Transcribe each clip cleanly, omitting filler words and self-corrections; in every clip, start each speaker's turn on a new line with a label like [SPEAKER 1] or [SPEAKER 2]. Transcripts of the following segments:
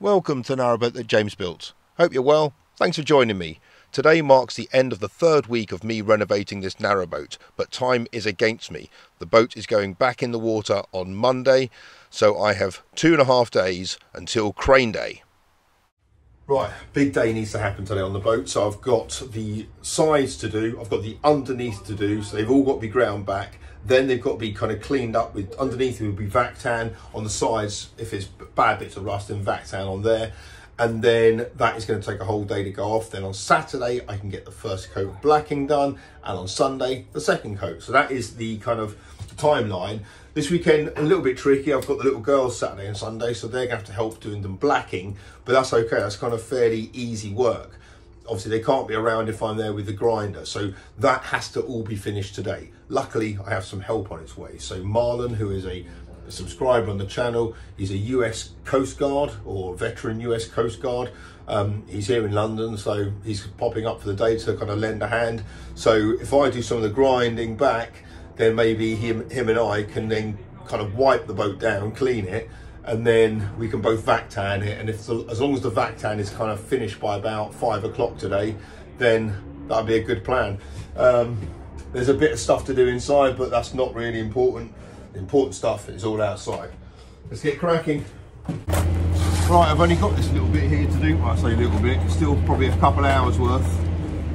[SPEAKER 1] Welcome to Narrowboat that James built. Hope you're well. Thanks for joining me. Today marks the end of the third week of me renovating this narrowboat, but time is against me. The boat is going back in the water on Monday, so I have 2.5 days until crane day. Right, big day needs to happen today on the boat. So I've got the sides to do, I've got the underneath to do, so they've all got to be ground back. Then they've got to be kind of cleaned up with, underneath it would be Vactan, on the sides, if it's bad bits of rust, then Vactan on there. And then that is going to take a whole day to go off. Then on Saturday, I can get the first coat of blacking done. And on Sunday, the second coat. So that is the kind of timeline. This weekend, a little bit tricky. I've got the little girls Saturday and Sunday, so they're going to have to help doing them blacking. But that's okay, that's kind of fairly easy work. Obviously, they can't be around if I'm there with the grinder. So that has to all be finished today. Luckily, I have some help on its way. So Marlon, who is a subscriber on the channel, he's a US Coast Guard or veteran US Coast Guard. He's here in London, so he's popping up for the day to kind of lend a hand. So if I do some of the grinding back, then maybe him and I can then kind of wipe the boat down, clean it, and then we can both Vactan it. And if as long as the Vactan is kind of finished by about 5 o'clock today, then that'd be a good plan. There's a bit of stuff to do inside, but that's not really important. The important stuff is all outside. Let's get cracking. Right, I've only got this little bit here to do. Well, I say little bit, it's still probably a couple hours worth.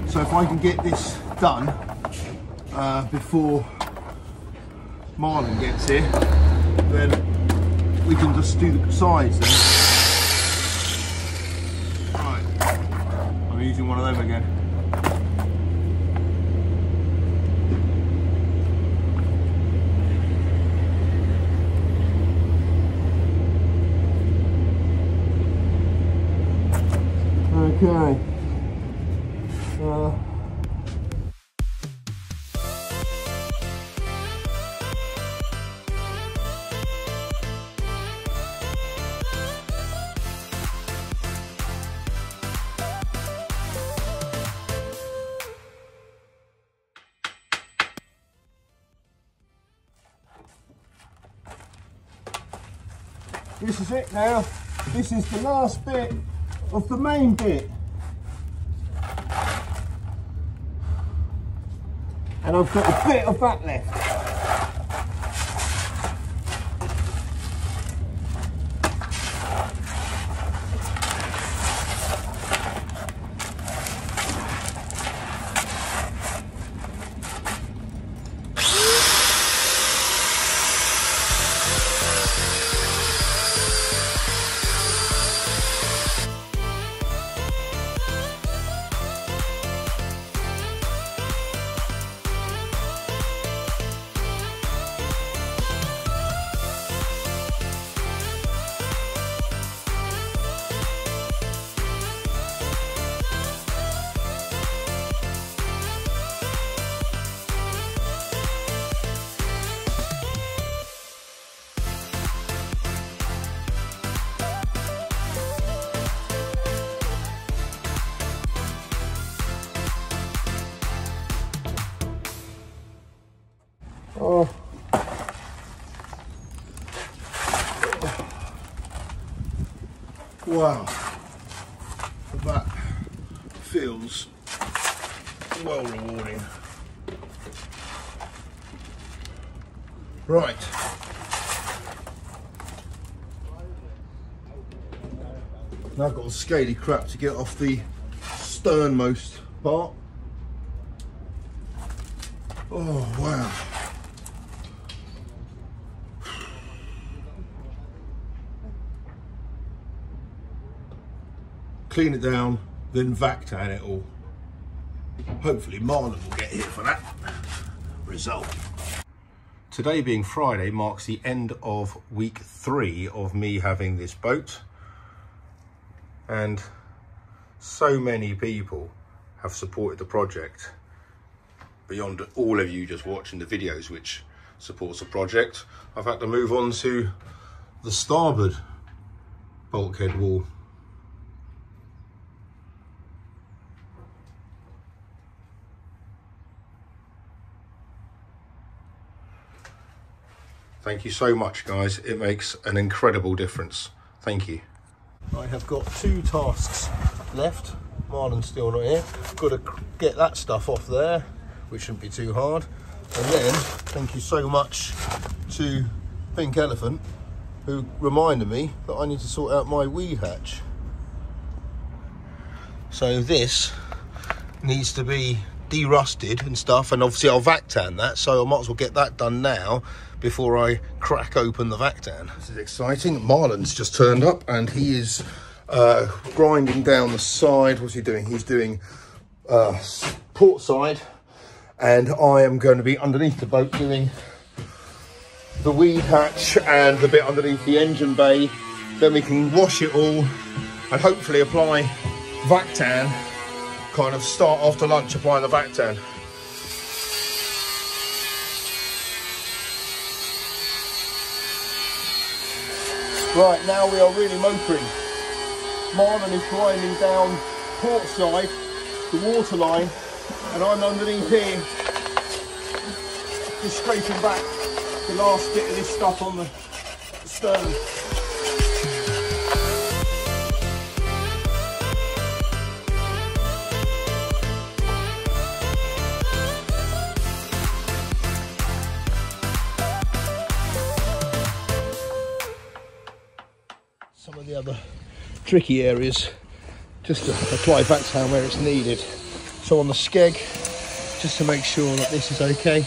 [SPEAKER 1] So if I can get this done before Marlon gets here, then we can just do the sides then. Right, I'm using one of them again. Okay. This is it now. This is the last bit of the main bit. And I've got a bit of that left. Oh. Wow, that feels well rewarding. Right. Now I've got a scaly crap to get off the sternmost part. Oh, wow. Clean it down, then Vactan it all. Hopefully Marlon will get here for that result. Today being Friday marks the end of week 3 of me having this boat. And so many people have supported the project. Beyond all of you just watching the videos which supports the project, I've had to move on to the starboard bulkhead wall. Thank you so much, guys. It makes an incredible difference. Thank you.
[SPEAKER 2] I have got 2 tasks left. Marlon's still not here. Got to get that stuff off there, which shouldn't be too hard. And then, thank you so much to Pink Elephant, who reminded me that I need to sort out my weed hatch. So this needs to be de-rusted and stuff, and obviously I'll Vactan that, so I might as well get that done now before I crack open the Vactan. This is exciting. Marlon's just turned up and he is grinding down the side. What's he doing? He's doing port side, and I am going to be underneath the boat doing the weed hatch and the bit underneath the engine bay. Then we can wash it all and hopefully apply Vactan, kind of start after lunch applying the Vactan. Right, now we are really motoring. Marlon is grinding down port side, the water line, and I'm underneath here, just scraping back the last bit of this stuff on the stern. Some of the other tricky areas, just to apply Vactan where it's needed. So on the skeg, just to make sure that this is okay.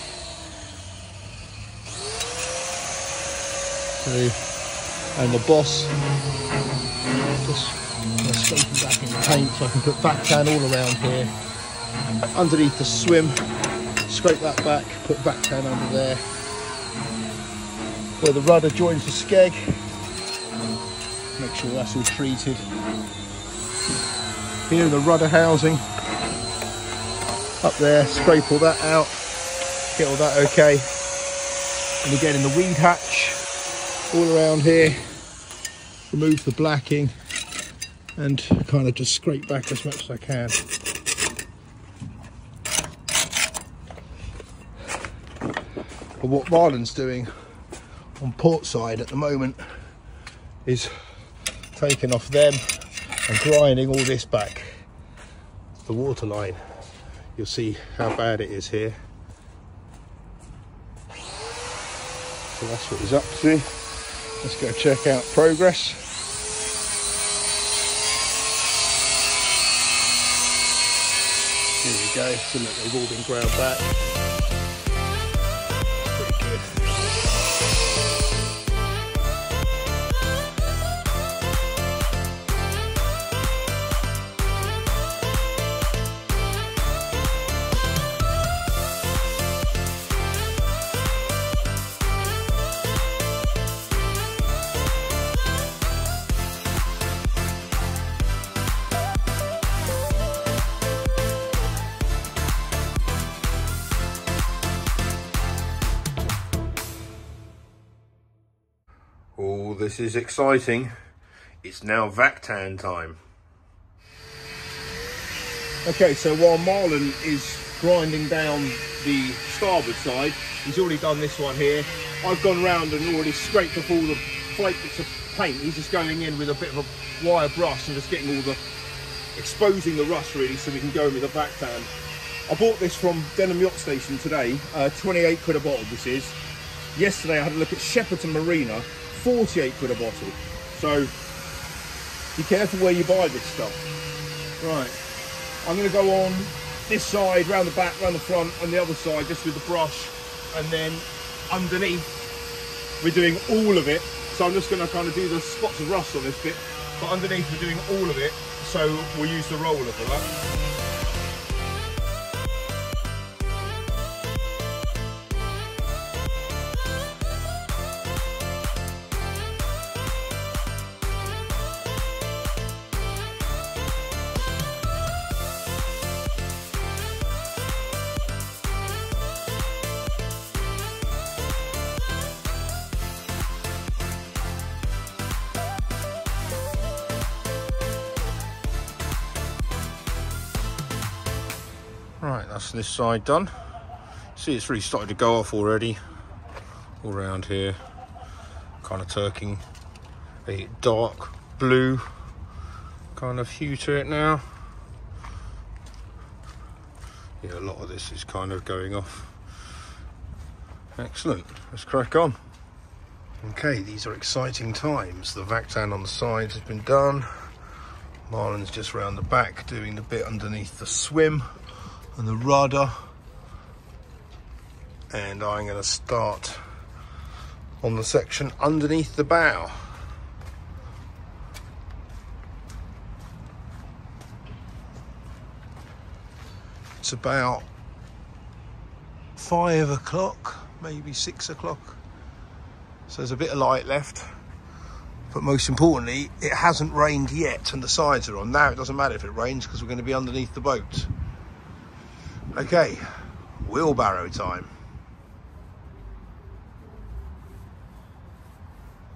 [SPEAKER 2] So, and the boss, just scraping back in the paint so I can put Vactan all around here. Underneath the swim, scrape that back, put Vactan under there. Where the rudder joins the skeg, make sure that's all treated. Here the rudder housing, up there, scrape all that out, get all that okay. And again in the weed hatch, all around here, remove the blacking and kind of just scrape back as much as I can. But what Marlon's doing on port side at the moment is taking off them and grinding all this back, the water line. You'll see how bad it is here. So that's what he's up to. Let's go check out progress. Here we go, so look, they've all been ground back. Pretty good. Oh, this is exciting. It's now Vactan time. Okay, so while Marlon is grinding down the starboard side, he's already done this one here. I've gone round and already scraped up all the flakes of paint. He's just going in with a bit of a wire brush and just getting all the, exposing the rust really, so we can go in with a Vactan. I bought this from Denham Yacht Station today, 28 quid a bottle this is. Yesterday I had a look at Shepperton Marina, 48 quid a bottle. So be careful where you buy this stuff. Right, I'm going to go on this side, round the back, round the front, and the other side just with the brush, and then underneath we're doing all of it. So I'm just going to kind of do the spots of rust on this bit, but underneath we're doing all of it, so we'll use the roller for that. Right, that's this side done. See, it's really started to go off already. All around here, kind of turking a dark blue.
[SPEAKER 1] kind of hue to it now. Yeah, a lot of this is kind of going off. Excellent, let's crack on. Okay, these are exciting times. The Vactan on the sides has been done. Marlon's just round the back doing the bit underneath the swim and the rudder. And I'm going to start on the section underneath the bow. It's about 5 o'clock, maybe 6 o'clock. So there's a bit of light left. But most importantly, it hasn't rained yet and the sides are on. Now it doesn't matter if it rains because we're going to be underneath the boat. Okay, wheelbarrow time.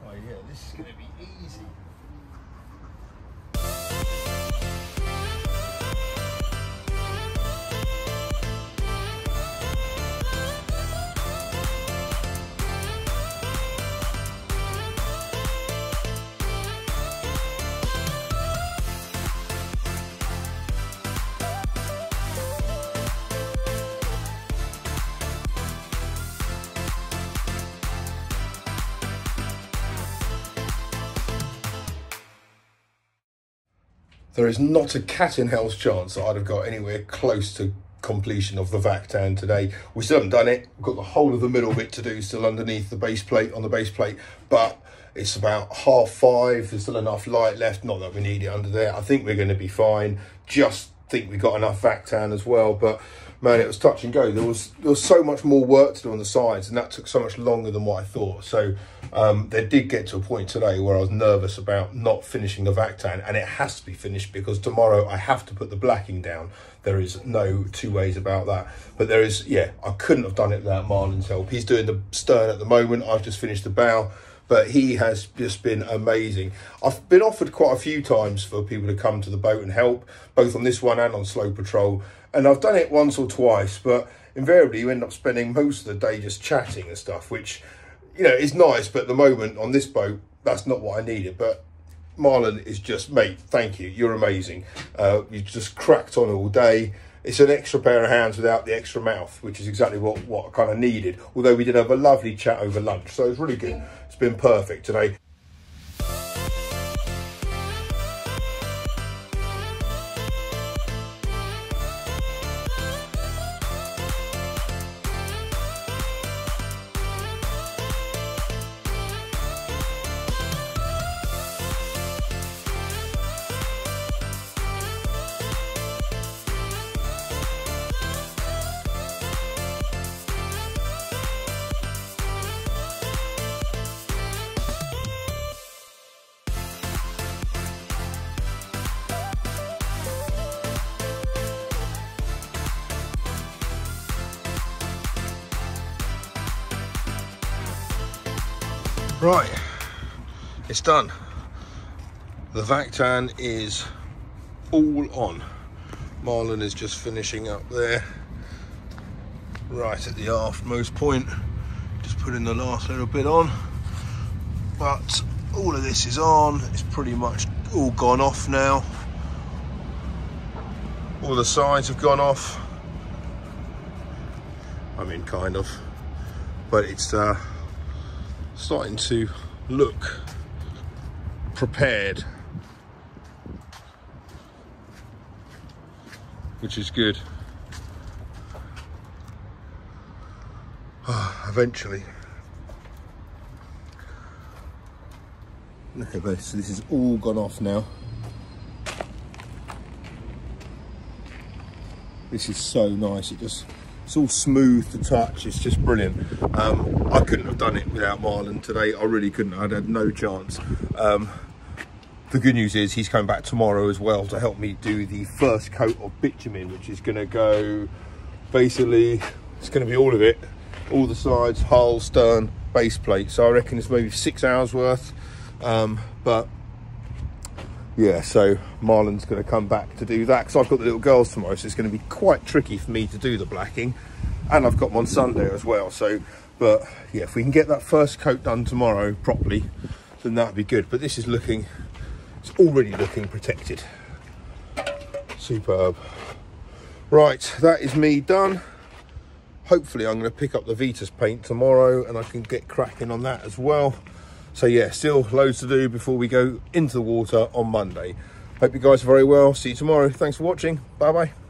[SPEAKER 1] Oh yeah, this is going to be easy. There is not a cat in hell's chance that I'd have got anywhere close to completion of the Vactan today. We still haven't done it. We've got the whole of the middle bit to do still underneath the base plate, on the base plate, but it's about 5:30. There's still enough light left, not that we need it under there. I think we're going to be fine. Just think we got enough Vactan as well, but man, it was touch and go. There was so much more work to do on the sides, and that took so much longer than what I thought. So there did get to a point today where I was nervous about not finishing the Vactan, and it has to be finished because tomorrow I have to put the blacking down. There is no two ways about that. But there is, yeah, I couldn't have done it without Marlon's help. He's doing the stern at the moment. I've just finished the bow, but he has just been amazing. I've been offered quite a few times for people to come to the boat and help, both on this one and on slow patrol. And I've done it once or twice, but invariably you end up spending most of the day just chatting and stuff, which, you know, is nice. But at the moment on this boat, that's not what I needed. But Marlon is just, mate, thank you. You're amazing. You just cracked on all day. It's an extra pair of hands without the extra mouth, which is exactly what I kind of needed. Although we did have a lovely chat over lunch, so it was really good. It's been perfect today. Right, it's done. The Vactan is all on. Marlon is just finishing up there, right at the aftmost point, just putting the last little bit on. But all of this is on. It's pretty much all gone off now. All the sides have gone off. I mean, kind of, but it's starting to look prepared, which is good. Eventually. Look at this, this is all gone off now. This is so nice, it's all smooth to touch, it's just brilliant. I couldn't have done it without Marlon today, I really couldn't, I'd had no chance. The good news is he's coming back tomorrow as well to help me do the first coat of bitumen, which is going to go, basically, it's going to be all of it, all the sides, hull, stern, base plate. So I reckon it's maybe 6 hours worth. But yeah, so Marlon's going to come back to do that because I've got the little girls tomorrow, so it's going to be quite tricky for me to do the blacking, and I've got them on Sunday as well. So, but yeah, if we can get that first coat done tomorrow properly, then that'd be good. But this is looking It's already looking protected. Superb. Right, that is me done. Hopefully I'm going to pick up the Vitas paint tomorrow and I can get cracking on that as well. So yeah, still loads to do before we go into the water on Monday. Hope you guys are very well. See you tomorrow. Thanks for watching. Bye bye.